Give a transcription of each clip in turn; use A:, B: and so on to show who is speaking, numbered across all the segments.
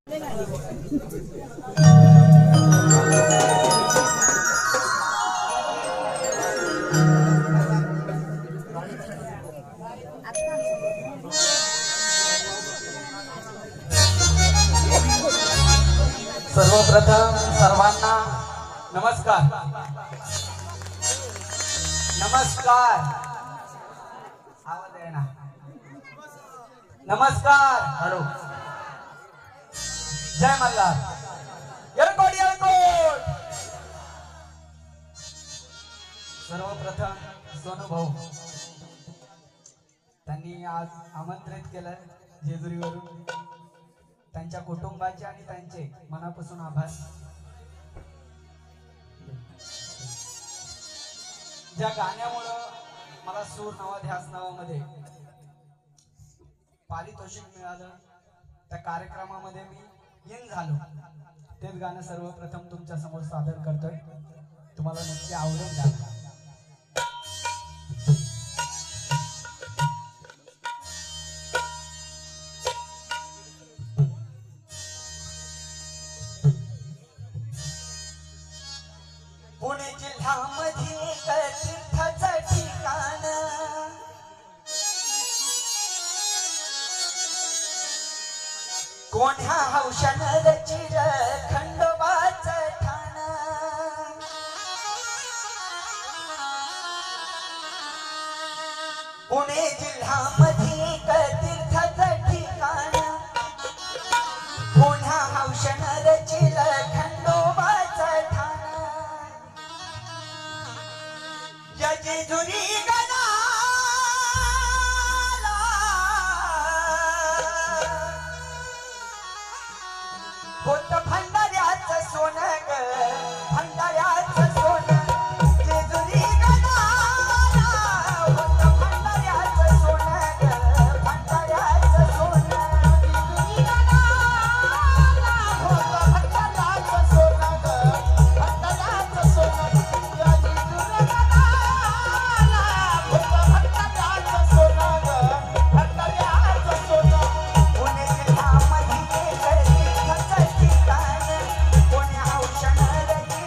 A: सर्वप्रथम सर्वांना नमस्कार नमस्कार आवाज आहे ना नमस्कार हॅलो जय मल्हार येळकोट येळकोट सर्वप्रथम सोनू भाऊ त्यांनी आज आमंत्रित केलं जेजुरीवरून त्यांच्या कुटुंबाचे आणि त्यांचे मनापासून आभार ज्या गाण्यामुळं मला सूर नावा ध्यास नावामध्ये पारितोषिक मिळालं त्या कार्यक्रमामध्ये मी इन झालो तेच गाणं सर्वप्रथम तुमच्या समोर सादर करतोय तुम्हाला नक्की आवडेल गाणं पुणे जिल्ह्यामध्ये तीर्थाचं ठिकाण कोण्या हौशानं रचिर खंडोबाचं ठाण पुणे जिल्ह्यामध्ये तीर्थाचं ठिकाण कोण्या हौशानं रचिर खंडोबाचं ठाण या जेजुरी गणाला होत भंडाऱ्याचं सोनं ग भंडाऱ्याचं सोनं जेजुरी गणाला होत भंडाऱ्याचं सोनं ग भंडाऱ्याचं सोनं जेजुरी गणाला होत भंडाऱ्याचं सोनं ग भंडाऱ्याचं सोनं या जेजुरी पुणे जिल्ह्यामध्ये तीर्थाचं ठिकाण कोण्या हौशानं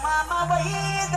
A: मामा वैद